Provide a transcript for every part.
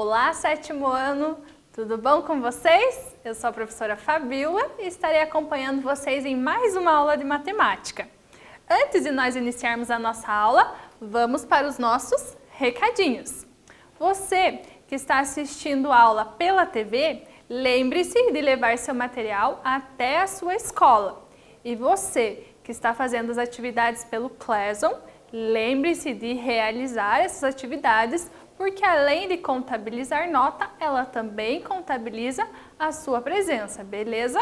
Olá, sétimo ano! Tudo bom com vocês? Eu sou a professora Fabíola e estarei acompanhando vocês em mais uma aula de matemática. Antes de nós iniciarmos a nossa aula, vamos para os nossos recadinhos. Você que está assistindo a aula pela TV, lembre-se de levar seu material até a sua escola. E você que está fazendo as atividades pelo Classroom, lembre-se de realizar essas atividades, porque além de contabilizar nota, ela também contabiliza a sua presença, beleza?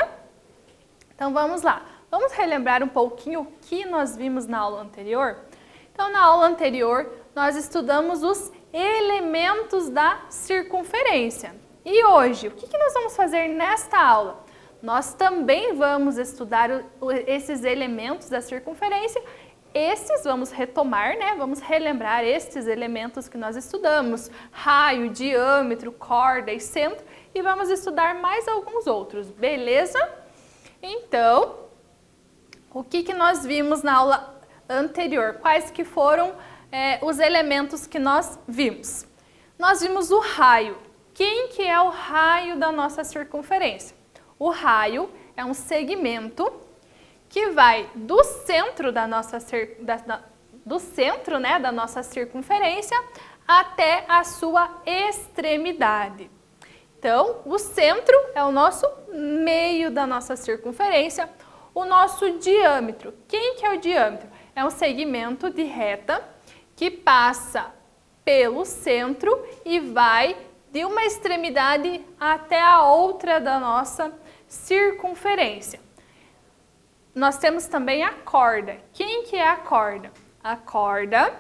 Então vamos lá, vamos relembrar um pouquinho o que nós vimos na aula anterior? Então na aula anterior nós estudamos os elementos da circunferência. E hoje, o que nós vamos fazer nesta aula? Nós também vamos estudar esses elementos da circunferência. Estes vamos retomar, né? Vamos relembrar estes elementos que nós estudamos, raio, diâmetro, corda e centro, e vamos estudar mais alguns outros, beleza? Então, o que nós vimos na aula anterior? Quais que foram os elementos que nós vimos? Nós vimos o raio. Quem que é o raio da nossa circunferência? O raio é um segmento que vai do centro da nossa, da nossa circunferência até a sua extremidade. Então, o centro é o nosso meio da nossa circunferência, o nosso diâmetro. Quem que é o diâmetro? É um segmento de reta que passa pelo centro e vai de uma extremidade até a outra da nossa circunferência. Nós temos também a corda. Quem que é a corda? A corda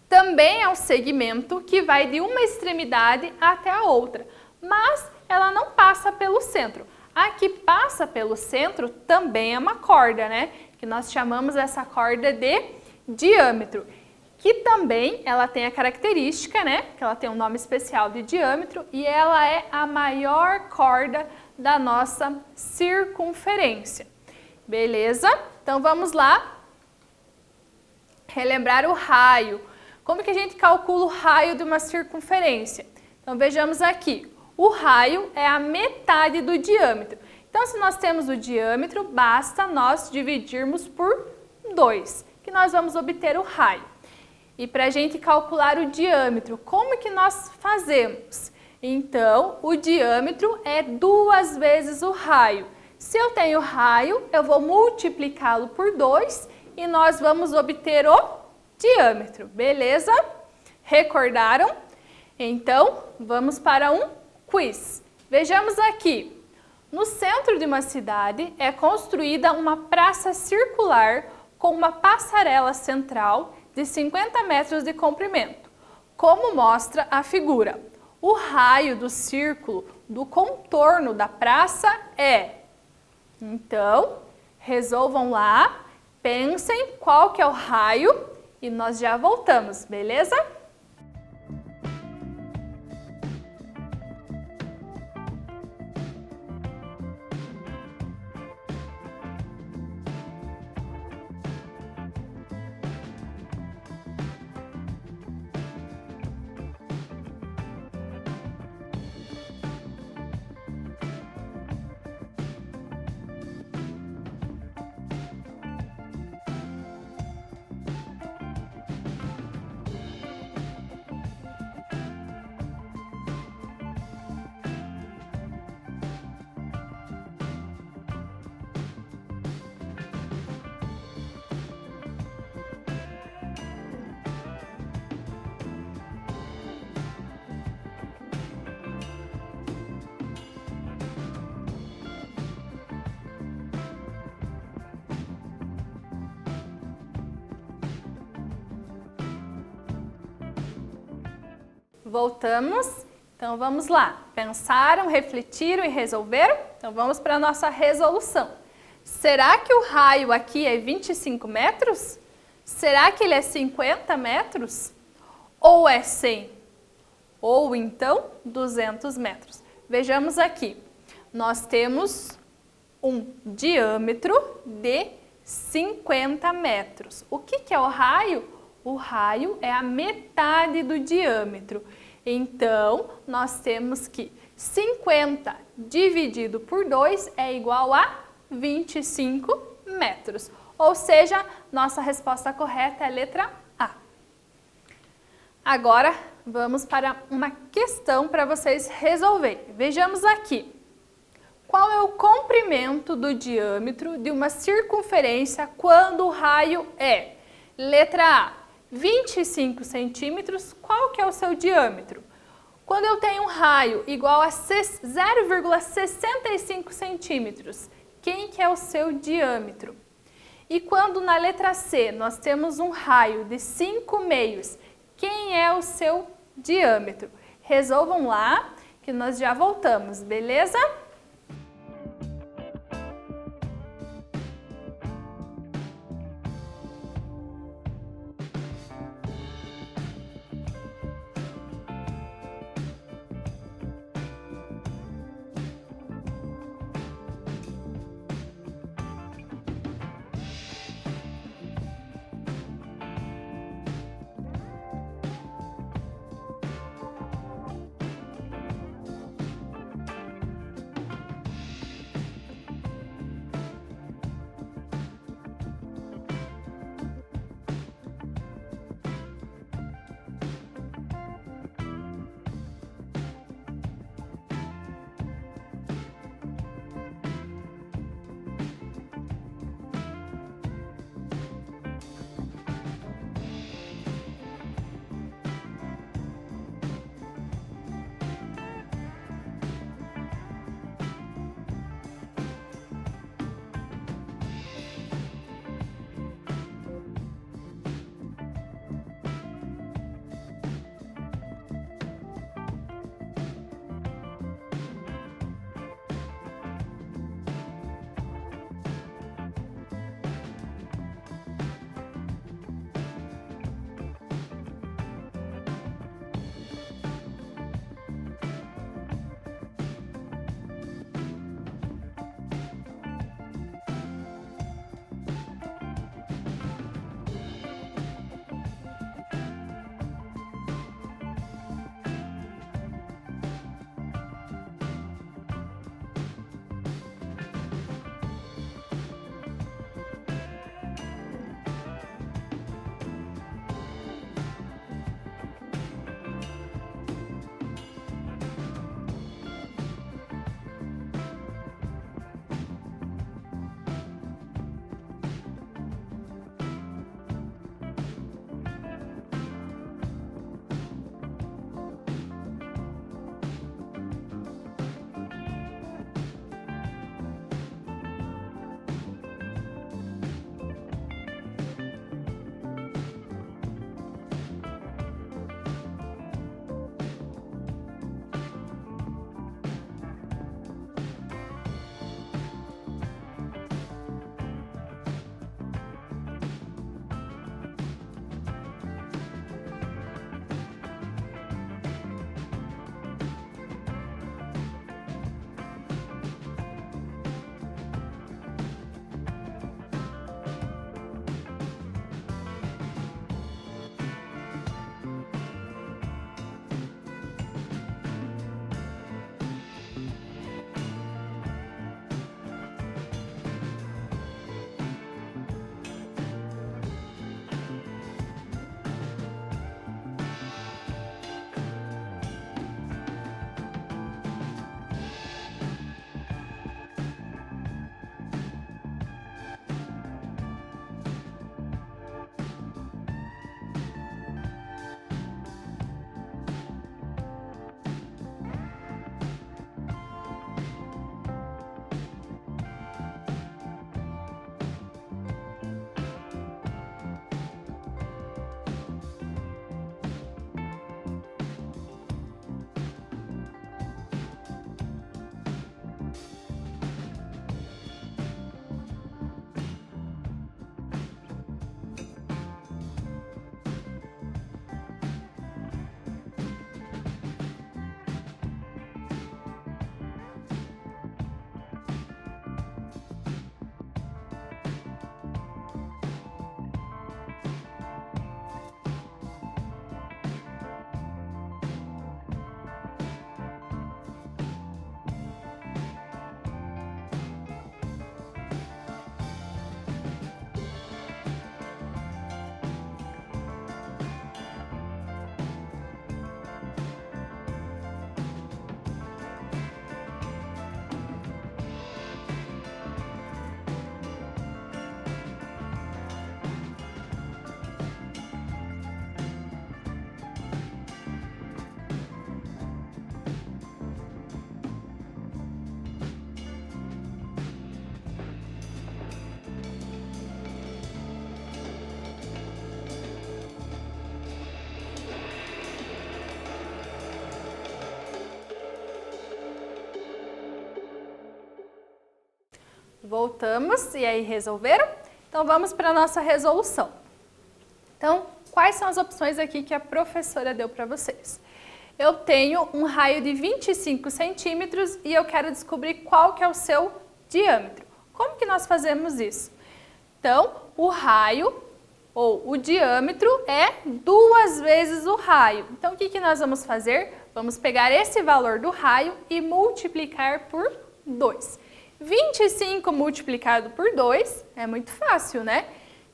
também é um segmento que vai de uma extremidade até a outra, mas ela não passa pelo centro. A que passa pelo centro também é uma corda, né? Que nós chamamos essa corda de diâmetro, que também ela tem a característica, né? Que ela tem um nome especial de diâmetro e ela é a maior corda da nossa circunferência. Beleza? Então vamos lá relembrar o raio. Como que a gente calcula o raio de uma circunferência? Então vejamos aqui, o raio é a metade do diâmetro. Então se nós temos o diâmetro, basta nós dividirmos por 2, que nós vamos obter o raio. E para a gente calcular o diâmetro, como que nós fazemos? Então o diâmetro é 2 vezes o raio. Se eu tenho raio, eu vou multiplicá-lo por 2 e nós vamos obter o diâmetro, beleza? Recordaram? Então, vamos para um quiz. Vejamos aqui. No centro de uma cidade é construída uma praça circular com uma passarela central de 50 metros de comprimento. Como mostra a figura, o raio do círculo do contorno da praça é... Então, resolvam lá, pensem qual que é o raio e nós já voltamos, beleza? Voltamos? Então vamos lá. Pensaram, refletiram e resolveram? Então vamos para a nossa resolução. Será que o raio aqui é 25 metros? Será que ele é 50 metros? Ou é 100? Ou então 200 metros? Vejamos aqui. Nós temos um diâmetro de 50 metros. O que é o raio? O raio é a metade do diâmetro. Então, nós temos que 50 dividido por 2 é igual a 25 metros. Ou seja, nossa resposta correta é a letra A. Agora, vamos para uma questão para vocês resolverem. Vejamos aqui. Qual é o comprimento do diâmetro de uma circunferência quando o raio é? Letra A, 25 centímetros. Qual que é o seu diâmetro? Quando eu tenho um raio igual a 0,65 centímetros, quem que é o seu diâmetro? E quando na letra C nós temos um raio de 5 meios, quem é o seu diâmetro? Resolvam lá que nós já voltamos, beleza? Voltamos e aí resolveram? Então vamos para a nossa resolução. Então, quais são as opções aqui que a professora deu para vocês? Eu tenho um raio de 25 centímetros e eu quero descobrir qual que é o seu diâmetro. Como que nós fazemos isso? Então, o raio ou o diâmetro é 2 vezes o raio. Então, o que nós vamos fazer? Vamos pegar esse valor do raio e multiplicar por 2. 25 multiplicado por 2 é muito fácil, né?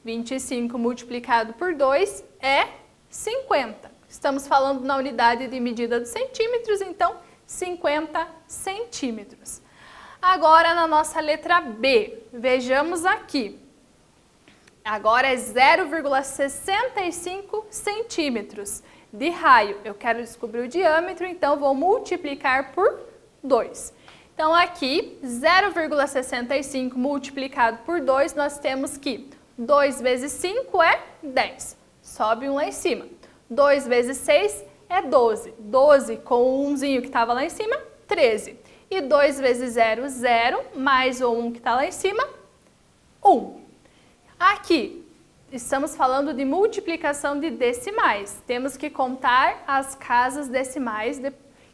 25 multiplicado por 2 é 50. Estamos falando na unidade de medida dos centímetros, então 50 centímetros. Agora na nossa letra B, vejamos aqui. Agora é 0,65 centímetros de raio. Eu quero descobrir o diâmetro, então vou multiplicar por 2. Então aqui, 0,65 multiplicado por 2, nós temos que 2 vezes 5 é 10. Sobe um lá em cima. 2 vezes 6 é 12. 12 com o 1zinho que estava lá em cima, 13. E 2 vezes 0, 0, mais o 1 que está lá em cima, 1. Aqui, estamos falando de multiplicação de decimais. Temos que contar as casas decimais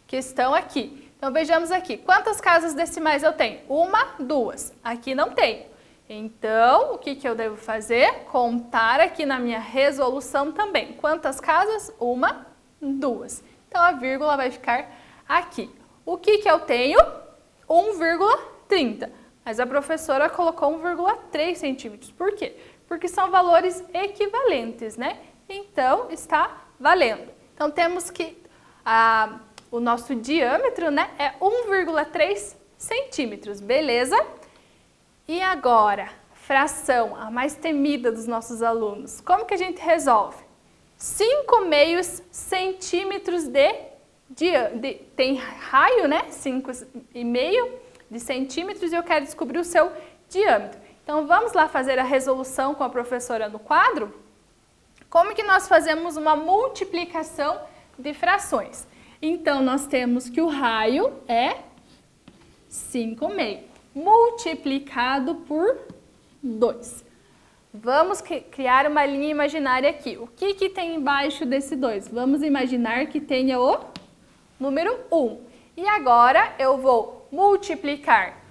que estão aqui. Então, vejamos aqui. Quantas casas decimais eu tenho? 1, 2. Aqui não tenho. Então, o que eu devo fazer? Contar aqui na minha resolução também. Quantas casas? 1, 2. Então, a vírgula vai ficar aqui. O que eu tenho? 1,30. Mas a professora colocou 1,3 centímetros. Por quê? Porque são valores equivalentes, né? Então, está valendo. Então, temos que o nosso diâmetro, né, é 1,3 centímetros, beleza? E agora, fração, a mais temida dos nossos alunos. Como que a gente resolve? 5 meios centímetros tem raio, né? 5,5 de centímetros e eu quero descobrir o seu diâmetro. Então, vamos lá fazer a resolução com a professora no quadro? Como que nós fazemos uma multiplicação de frações? Então, nós temos que o raio é 5,5 multiplicado por 2. Vamos criar uma linha imaginária aqui. O que tem embaixo desse 2? Vamos imaginar que tenha o número 1. E agora eu vou multiplicar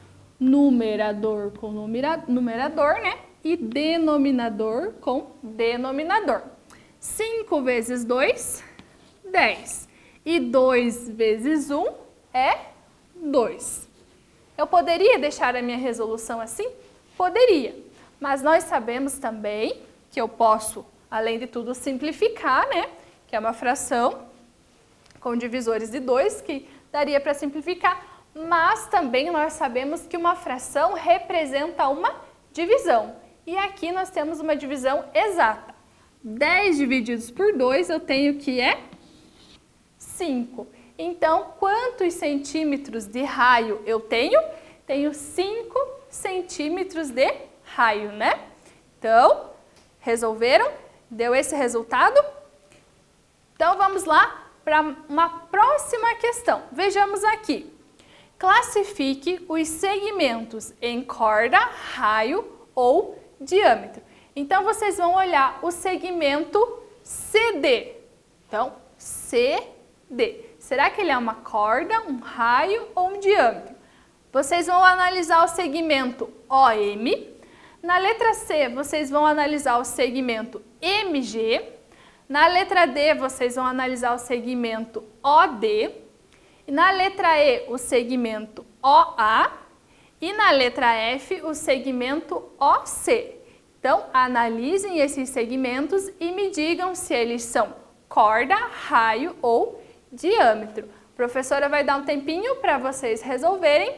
numerador com numerador, né? E denominador com denominador. 5 vezes 2, 10. E 2 vezes 1 é 2. Eu poderia deixar a minha resolução assim? Poderia. Mas nós sabemos também que eu posso, além de tudo, simplificar, né? Que é uma fração com divisores de 2, que daria para simplificar. Mas também nós sabemos que uma fração representa uma divisão. E aqui nós temos uma divisão exata. 10 divididos por 2 eu tenho que é 5. Então, quantos centímetros de raio eu tenho? Tenho 5 centímetros de raio, né? Então, resolveram? Deu esse resultado? Então, vamos lá para uma próxima questão. Vejamos aqui. Classifique os segmentos em corda, raio ou diâmetro. Então, vocês vão olhar o segmento CD. Então, CD. Será que ele é uma corda, um raio ou um diâmetro? Vocês vão analisar o segmento OM. Na letra C, vocês vão analisar o segmento MG. Na letra D, vocês vão analisar o segmento OD. E na letra E, o segmento OA. E na letra F, o segmento OC. Então, analisem esses segmentos e me digam se eles são corda, raio ou diâmetro. A professora vai dar um tempinho para vocês resolverem.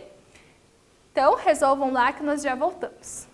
Então, resolvam lá que nós já voltamos.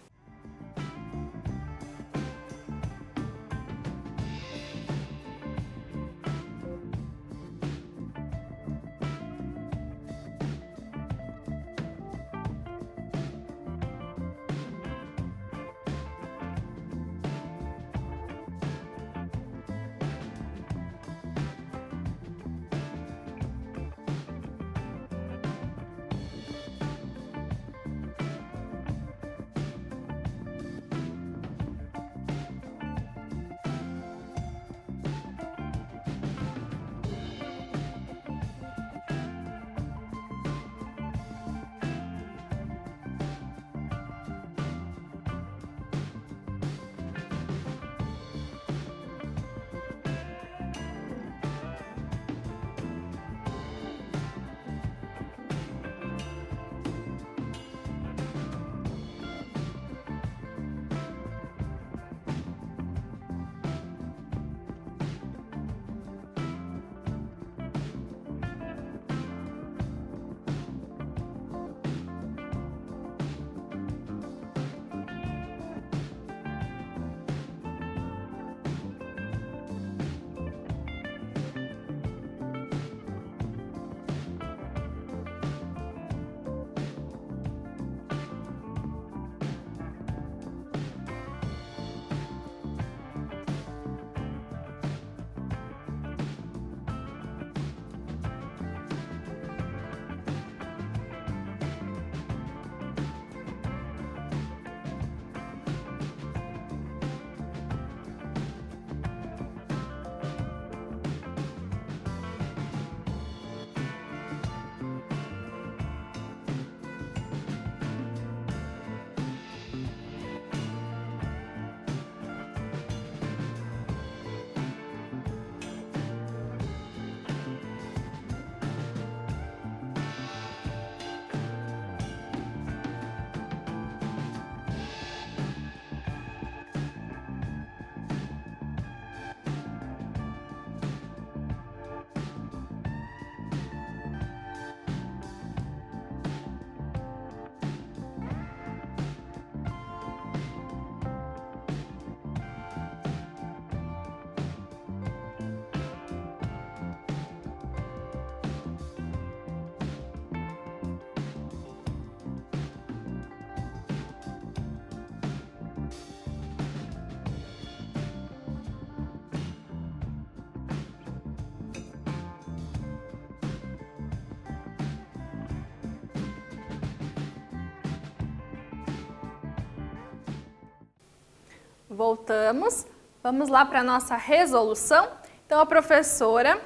Voltamos. Vamos lá para a nossa resolução. Então, a professora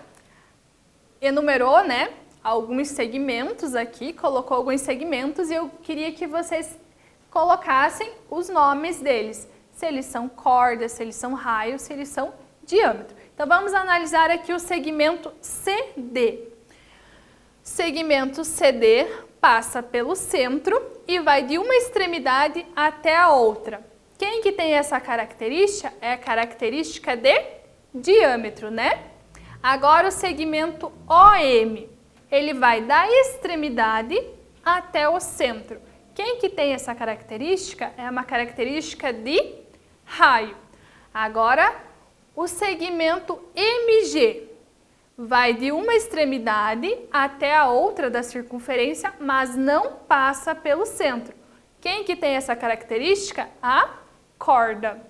enumerou, né, alguns segmentos aqui, colocou alguns segmentos e eu queria que vocês colocassem os nomes deles. Se eles são cordas, se eles são raios, se eles são diâmetro. Então, vamos analisar aqui o segmento CD. Segmento CD passa pelo centro e vai de uma extremidade até a outra. Quem que tem essa característica? É a característica de diâmetro, né? Agora o segmento OM, ele vai da extremidade até o centro. Quem que tem essa característica? É uma característica de raio. Agora o segmento MG vai de uma extremidade até a outra da circunferência, mas não passa pelo centro. Quem que tem essa característica? A corda.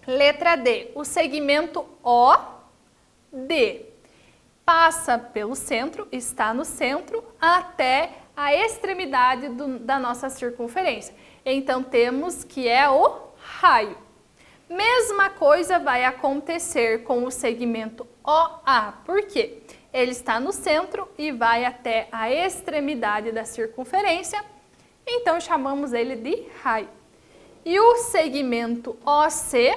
Letra D, o segmento OD passa pelo centro, está no centro, até a extremidade da nossa circunferência. Então, temos que é o raio. Mesma coisa vai acontecer com o segmento OA. Por quê? Ele está no centro e vai até a extremidade da circunferência, então chamamos ele de raio. E o segmento OC,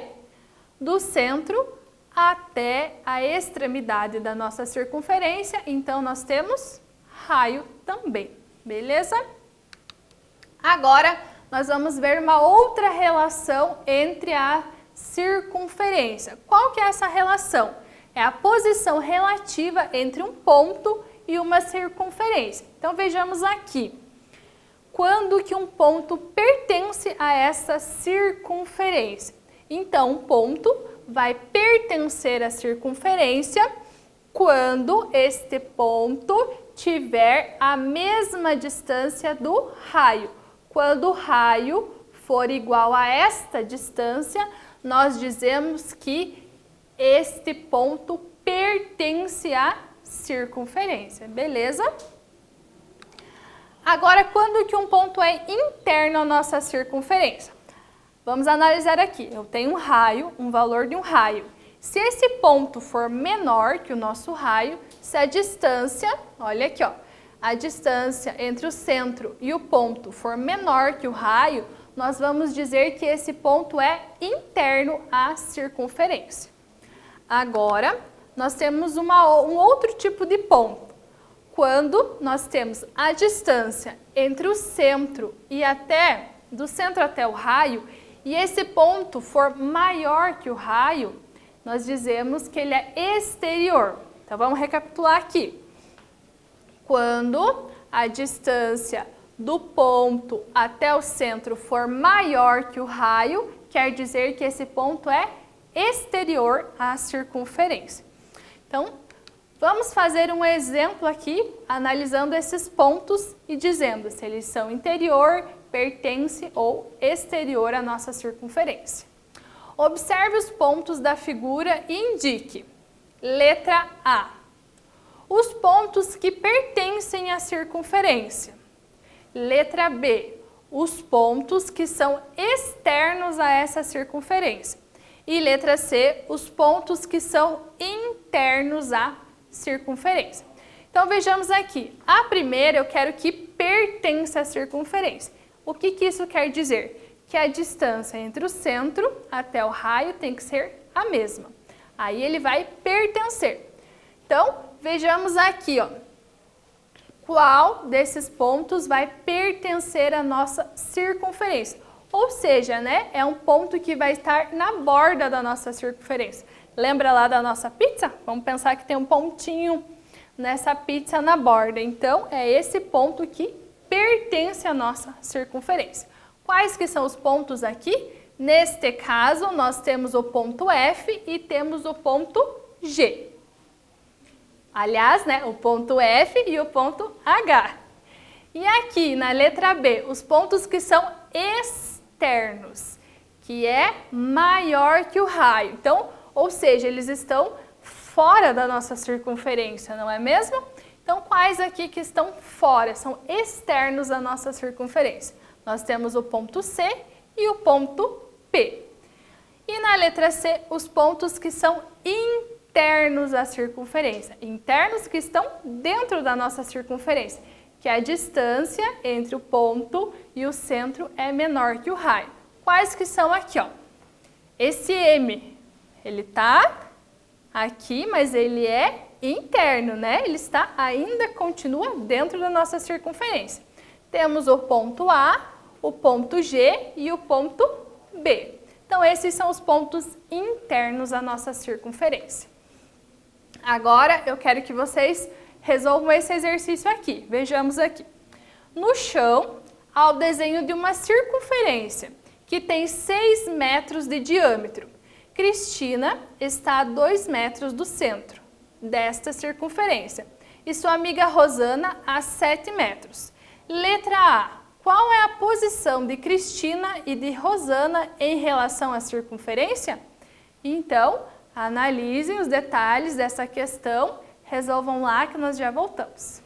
do centro até a extremidade da nossa circunferência, então nós temos raio também, beleza? Agora, nós vamos ver uma outra relação entre a circunferência. Qual que é essa relação? É a posição relativa entre um ponto e uma circunferência. Então, vejamos aqui. Quando que um ponto pertence a essa circunferência? Então, um ponto vai pertencer à circunferência quando este ponto tiver a mesma distância do raio. Quando o raio for igual a esta distância, nós dizemos que este ponto pertence à circunferência, beleza? Agora, quando que um ponto é interno à nossa circunferência? Vamos analisar aqui. Eu tenho um raio, um valor de um raio. Se esse ponto for menor que o nosso raio, se a distância, olha aqui, ó, a distância entre o centro e o ponto for menor que o raio, nós vamos dizer que esse ponto é interno à circunferência. Agora, nós temos um outro tipo de ponto. Quando nós temos a distância entre o centro e do centro até o raio, e esse ponto for maior que o raio, nós dizemos que ele é exterior. Então, vamos recapitular aqui. Quando a distância do ponto até o centro for maior que o raio, quer dizer que esse ponto é exterior à circunferência. Então, vamos fazer um exemplo aqui, analisando esses pontos e dizendo se eles são interior, pertence ou exterior à nossa circunferência. Observe os pontos da figura e indique. Letra A. Os pontos que pertencem à circunferência. Letra B. Os pontos que são externos a essa circunferência. E letra C. Os pontos que são internos à circunferência. Então, vejamos aqui. A primeira eu quero que pertença à circunferência. O que isso quer dizer? Que a distância entre o centro até o raio tem que ser a mesma. Aí ele vai pertencer. Então, vejamos aqui, ó. Qual desses pontos vai pertencer à nossa circunferência? Ou seja, né, é um ponto que vai estar na borda da nossa circunferência. Lembra lá da nossa pizza? Vamos pensar que tem um pontinho nessa pizza na borda. Então, é esse ponto que pertence à nossa circunferência. Quais que são os pontos aqui? Neste caso, nós temos o ponto F e temos o ponto G. Aliás, né, o ponto F e o ponto H. E aqui, na letra B, os pontos que são externos, que é maior que o raio. Então, ou seja, eles estão fora da nossa circunferência, não é mesmo? Então, quais aqui que estão fora, são externos à nossa circunferência? Nós temos o ponto C e o ponto P. E na letra C, os pontos que são internos à circunferência, internos que estão dentro da nossa circunferência, que a distância entre o ponto e o centro é menor que o raio. Quais que são aqui, ó? Esse M, ele tá aqui, mas ele é interno, né? Ele ainda continua dentro da nossa circunferência. Temos o ponto A, o ponto G e o ponto B. Então, esses são os pontos internos à nossa circunferência. Agora, eu quero que vocês resolvam esse exercício aqui. Vejamos aqui. No chão, há o desenho de uma circunferência que tem 6 metros de diâmetro. Cristina está a 2 metros do centro desta circunferência e sua amiga Rosana a 7 metros. Letra A. Qual é a posição de Cristina e de Rosana em relação à circunferência? Então, analisem os detalhes dessa questão, resolvam lá que nós já voltamos.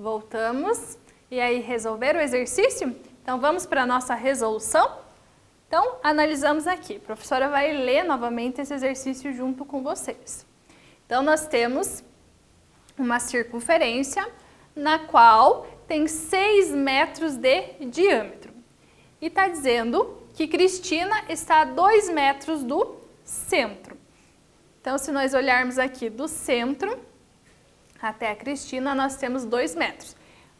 Voltamos. E aí, resolveram o exercício? Então, vamos para a nossa resolução? Então, analisamos aqui. A professora vai ler novamente esse exercício junto com vocês. Então, nós temos uma circunferência na qual tem 6 metros de diâmetro. E está dizendo que Cristina está a 2 metros do centro. Então, se nós olharmos aqui do centro até a Cristina, nós temos 2 metros.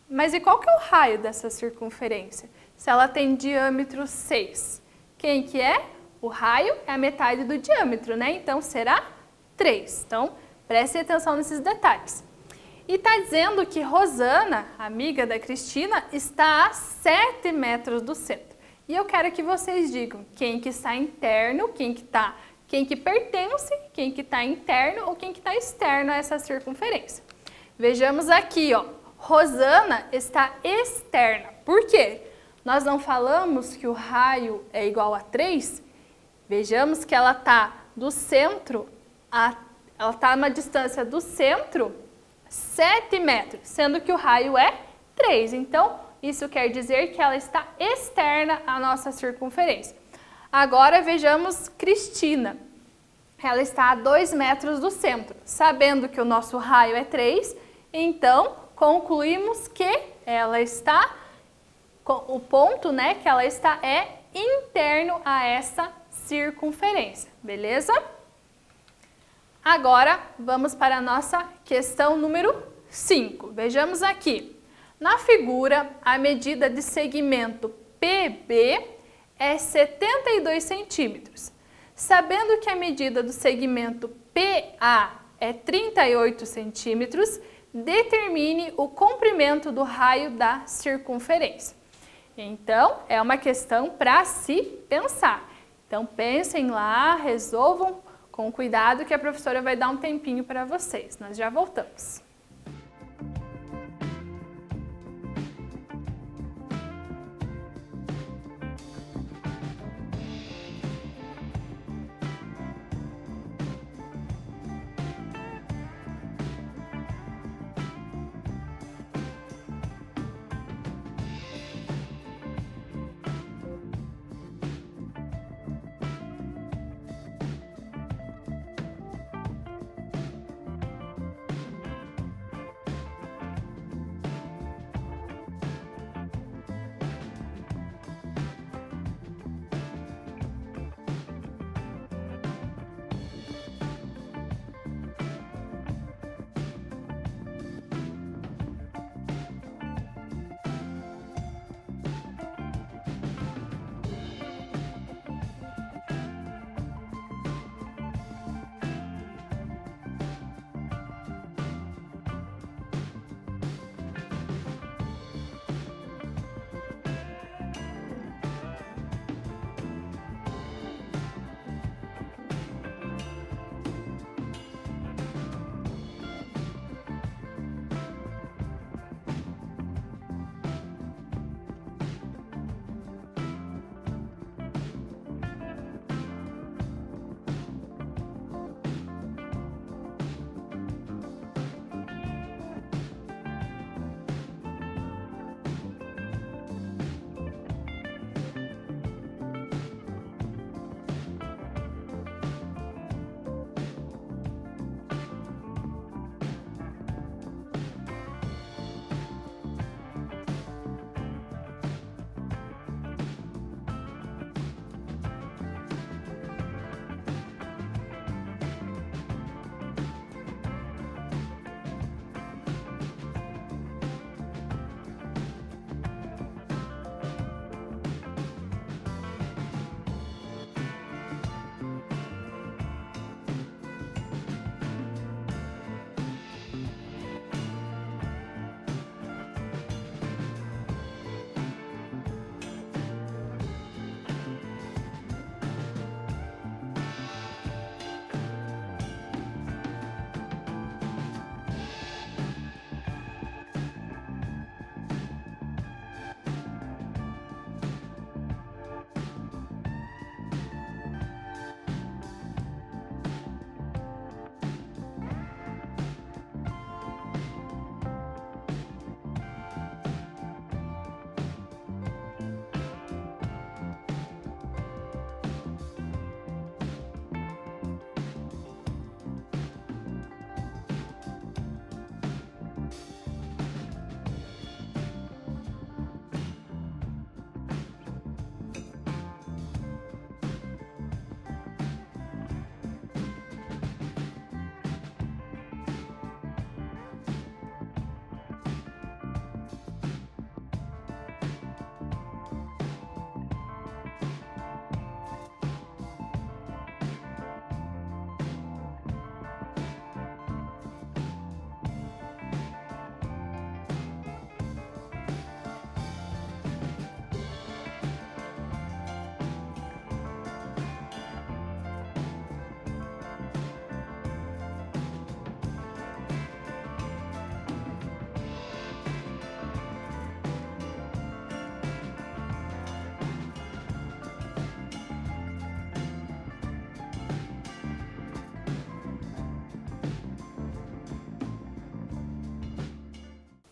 Mas e qual que é o raio dessa circunferência? Se ela tem diâmetro 6, quem que é? O raio é a metade do diâmetro, né? Então, será 3. Então, prestem atenção nesses detalhes. E está dizendo que Rosana, amiga da Cristina, está a 7 metros do centro. E eu quero que vocês digam quem que está interno, quem que pertence, quem que está interno ou quem que está externo a essa circunferência. Vejamos aqui, ó. Rosana está externa. Por quê? Nós não falamos que o raio é igual a 3? Vejamos que ela está do centro, ela está numa distância do centro 7 metros, sendo que o raio é 3. Então, isso quer dizer que ela está externa à nossa circunferência. Agora, vejamos Cristina. Ela está a 2 metros do centro. Sabendo que o nosso raio é 3, então, concluímos que ela está, o ponto, né, que ela está é interno a essa circunferência, beleza? Agora, vamos para a nossa questão número 5. Vejamos aqui. Na figura, a medida de segmento PB é 72 centímetros. Sabendo que a medida do segmento PA é 38 centímetros, determine o comprimento do raio da circunferência. Então, é uma questão para se pensar. Então, pensem lá, resolvam com cuidado que a professora vai dar um tempinho para vocês. Nós já voltamos.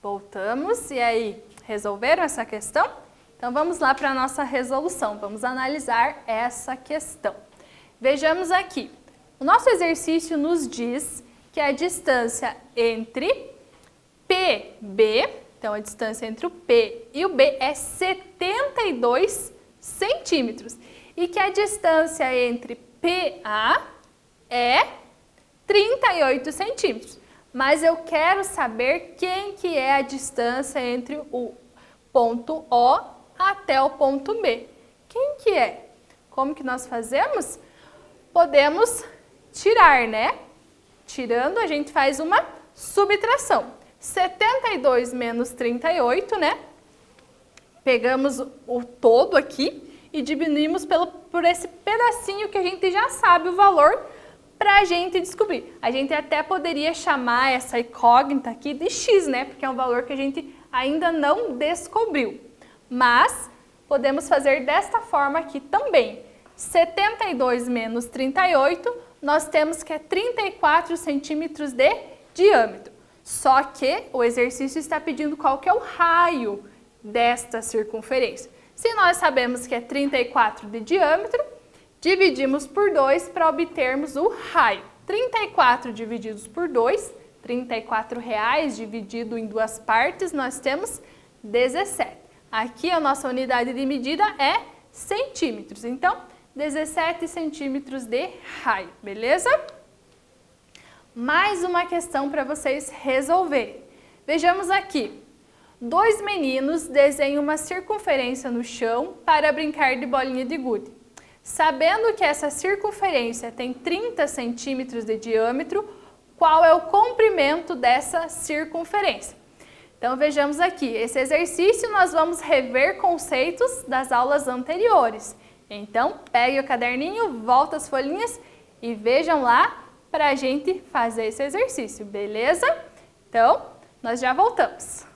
Voltamos, e aí, resolveram essa questão? Então vamos lá para a nossa resolução, vamos analisar essa questão. Vejamos aqui, o nosso exercício nos diz que a distância entre PB, então a distância entre o P e o B é 72 centímetros e que a distância entre PA é 38 centímetros. Mas eu quero saber quem que é a distância entre o ponto O até o ponto B. Quem que é? Como que nós fazemos? Podemos tirar, né? Tirando, a gente faz uma subtração. 72 menos 38, né? Pegamos o todo aqui e diminuímos por esse pedacinho que a gente já sabe o valor para a gente descobrir. A gente até poderia chamar essa incógnita aqui de x, né? Porque é um valor que a gente ainda não descobriu. Mas podemos fazer desta forma aqui também. 72 menos 38, nós temos que é 34 centímetros de diâmetro. Só que o exercício está pedindo qual que é o raio desta circunferência. Se nós sabemos que é 34 de diâmetro, dividimos por 2 para obtermos o raio. 34 divididos por 2, R$34 dividido em duas partes, nós temos 17. Aqui a nossa unidade de medida é centímetros, então 17 centímetros de raio, beleza? Mais uma questão para vocês resolverem. Vejamos aqui. Dois meninos desenham uma circunferência no chão para brincar de bolinha de gude. Sabendo que essa circunferência tem 30 centímetros de diâmetro, qual é o comprimento dessa circunferência? Então vejamos aqui, esse exercício nós vamos rever conceitos das aulas anteriores. Então pegue o caderninho, volta as folhinhas e vejam lá para a gente fazer esse exercício, beleza? Então, nós já voltamos.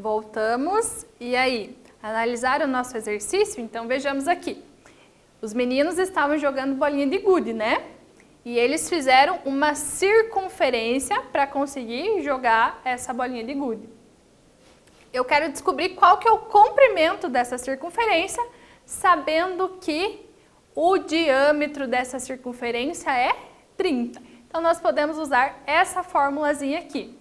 Voltamos. E aí, analisaram o nosso exercício? Então vejamos aqui. Os meninos estavam jogando bolinha de gude, né? E eles fizeram uma circunferência para conseguir jogar essa bolinha de gude. Eu quero descobrir qual que é o comprimento dessa circunferência, sabendo que o diâmetro dessa circunferência é 30. Então, nós podemos usar essa formulazinha aqui.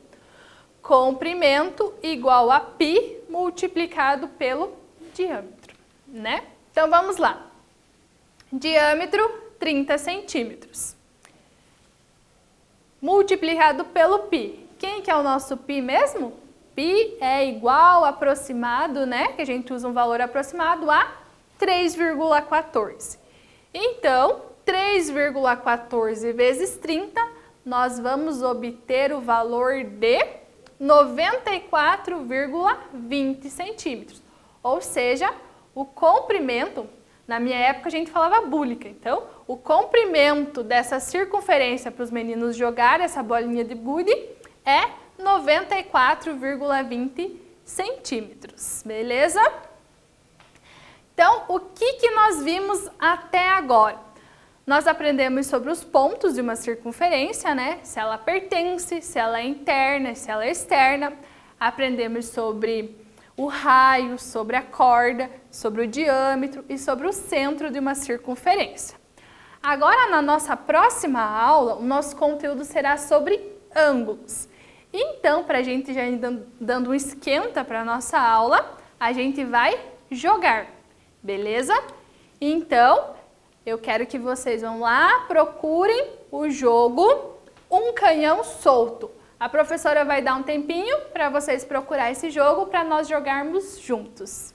Comprimento igual a π multiplicado pelo diâmetro, né? Então, vamos lá. Diâmetro, 30 centímetros. Multiplicado pelo π. Quem que é o nosso π mesmo? Π é igual, aproximado, né? Que a gente usa um valor aproximado a 3,14. Então, 3,14 vezes 30, nós vamos obter o valor de 94,20 centímetros. Ou seja, o comprimento, na minha época a gente falava búlica, então o comprimento dessa circunferência para os meninos jogarem essa bolinha de gude é 94,20 centímetros, beleza? Então, o que nós vimos até agora? Nós aprendemos sobre os pontos de uma circunferência, né? Se ela pertence, se ela é interna, se ela é externa. Aprendemos sobre o raio, sobre a corda, sobre o diâmetro e sobre o centro de uma circunferência. Agora, na nossa próxima aula, o nosso conteúdo será sobre ângulos. Então, para a gente já ir dando um esquenta para a nossa aula, a gente vai jogar, beleza? Então, eu quero que vocês vão lá, procurem o jogo Um Canhão Solto. A professora vai dar um tempinho para vocês procurar esse jogo para nós jogarmos juntos.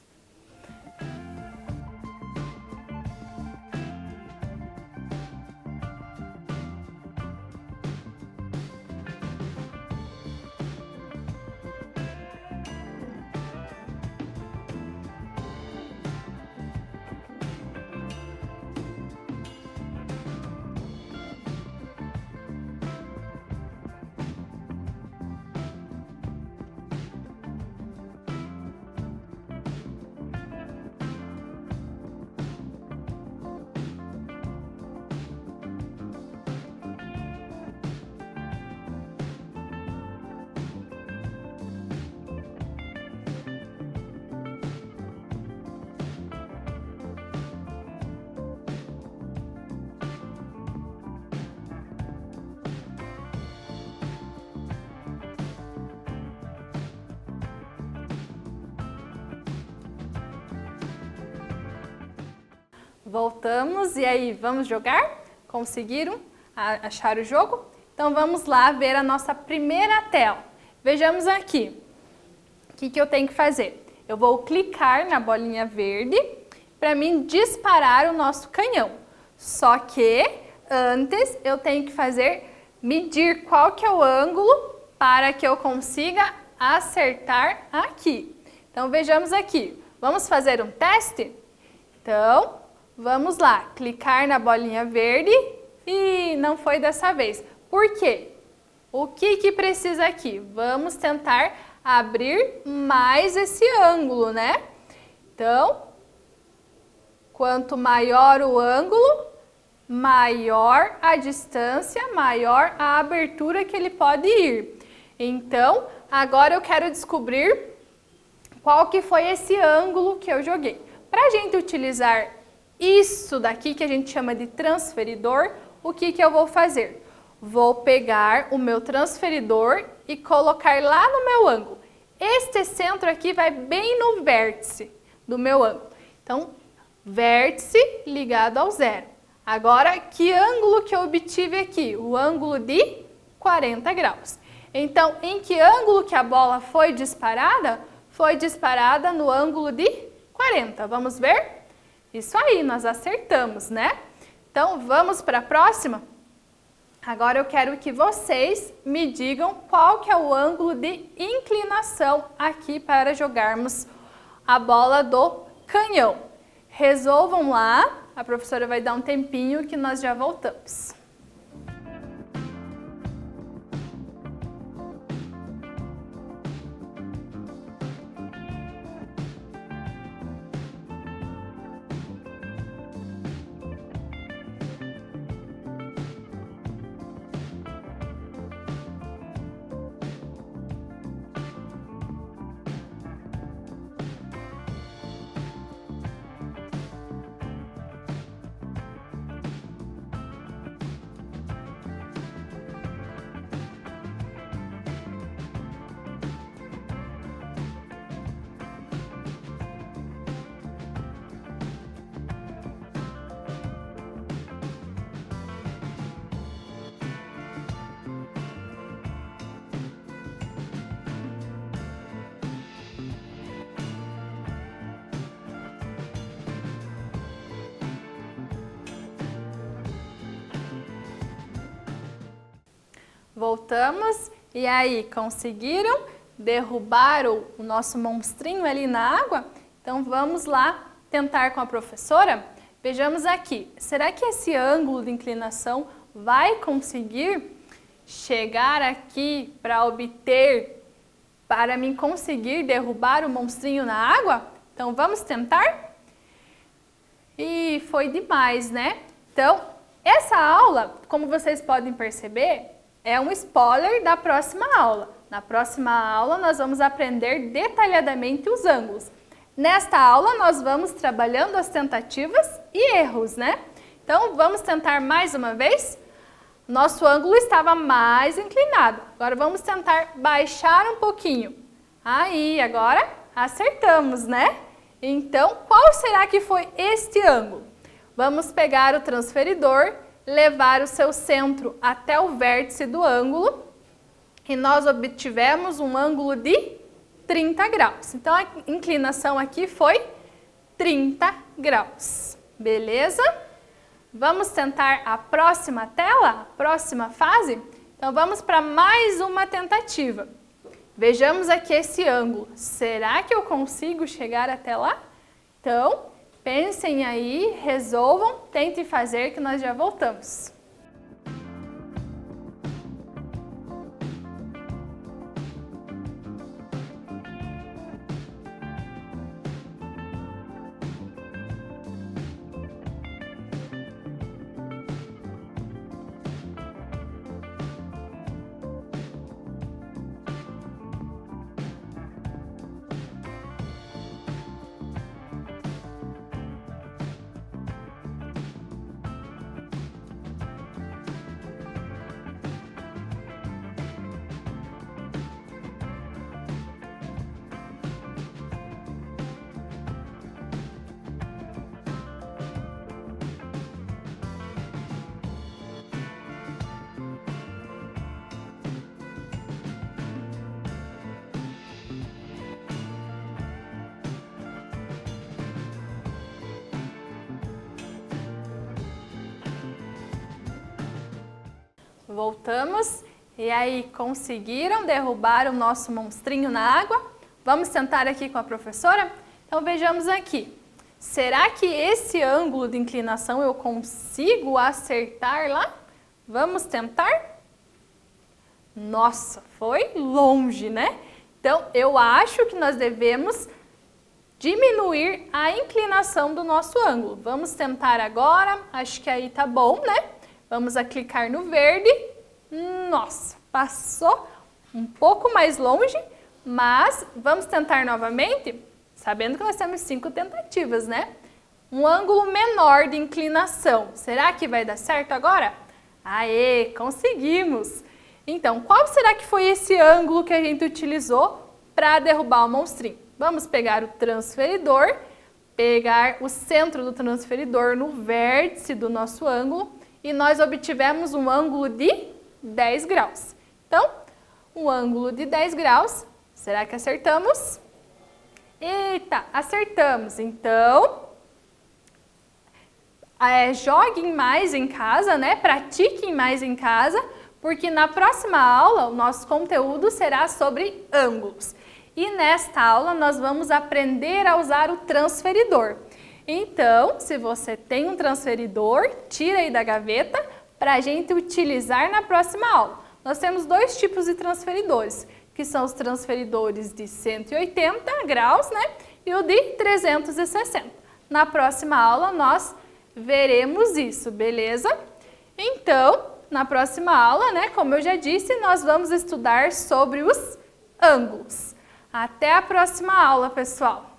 Voltamos e aí, vamos jogar? Conseguiram achar o jogo? Então vamos lá ver a nossa primeira tela. Vejamos aqui. O que eu tenho que fazer? Eu vou clicar na bolinha verde para mim disparar o nosso canhão. Só que antes eu tenho que medir qual que é o ângulo para que eu consiga acertar aqui. Então vejamos aqui. Vamos fazer um teste? Então, vamos lá, clicar na bolinha verde e não foi dessa vez. Por quê? O que precisa aqui? Vamos tentar abrir mais esse ângulo, né? Então, quanto maior o ângulo, maior a distância, maior a abertura que ele pode ir. Então, agora eu quero descobrir qual que foi esse ângulo que eu joguei. Para a gente utilizar isso daqui que a gente chama de transferidor, o que eu vou fazer? Vou pegar o meu transferidor e colocar lá no meu ângulo. Este centro aqui vai bem no vértice do meu ângulo. Então, vértice ligado ao zero. Agora, que ângulo que eu obtive aqui? O ângulo de 40 graus. Então, em que ângulo que a bola foi disparada? Foi disparada no ângulo de 40. Vamos ver? Isso aí, nós acertamos, né? Então, vamos para a próxima? Agora eu quero que vocês me digam qual que é o ângulo de inclinação aqui para jogarmos a bola do canhão. Resolvam lá, a professora vai dar um tempinho que nós já voltamos. Voltamos. E aí, conseguiram derrubar o nosso monstrinho ali na água? Então vamos lá tentar com a professora? Vejamos aqui, será que esse ângulo de inclinação vai conseguir chegar aqui para mim conseguir derrubar o monstrinho na água? Então vamos tentar? E foi demais, né? Então, essa aula, como vocês podem perceber, é um spoiler da próxima aula. Na próxima aula, nós vamos aprender detalhadamente os ângulos. Nesta aula, nós vamos trabalhando as tentativas e erros, né? Então, vamos tentar mais uma vez? Nosso ângulo estava mais inclinado. Agora, vamos tentar baixar um pouquinho. Aí, agora acertamos, né? Então, qual será que foi este ângulo? Vamos pegar o transferidor, levar o seu centro até o vértice do ângulo e nós obtivemos um ângulo de 30 graus. Então, a inclinação aqui foi 30 graus. Beleza? Vamos tentar a próxima tela, a próxima fase? Então, vamos para mais uma tentativa. Vejamos aqui esse ângulo. Será que eu consigo chegar até lá? Então, pensem aí, resolvam, tentem fazer que nós já voltamos. Voltamos. E aí, conseguiram derrubar o nosso monstrinho na água? Vamos tentar aqui com a professora? Então, vejamos aqui. Será que esse ângulo de inclinação eu consigo acertar lá? Vamos tentar? Nossa, foi longe, né? Então, eu acho que nós devemos diminuir a inclinação do nosso ângulo. Vamos tentar agora. Acho que aí tá bom, né? Vamos clicar no verde. Nossa, passou um pouco mais longe, mas vamos tentar novamente, sabendo que nós temos 5 tentativas, né? Um ângulo menor de inclinação. Será que vai dar certo agora? Aê, conseguimos! Então, qual será que foi esse ângulo que a gente utilizou para derrubar o monstrinho? Vamos pegar o transferidor, pegar o centro do transferidor no vértice do nosso ângulo, e nós obtivemos um ângulo de 10 graus. Então, um ângulo de 10 graus, será que acertamos? Eita, acertamos. Então, joguem mais em casa, né? Pratiquem mais em casa, porque na próxima aula o nosso conteúdo será sobre ângulos. E nesta aula nós vamos aprender a usar o transferidor. Então, se você tem um transferidor, tira aí da gaveta para a gente utilizar na próxima aula. Nós temos 2 tipos de transferidores, que são os transferidores de 180 graus, né? E o de 360. Na próxima aula nós veremos isso, beleza? Então, na próxima aula, né, como eu já disse, nós vamos estudar sobre os ângulos. Até a próxima aula, pessoal!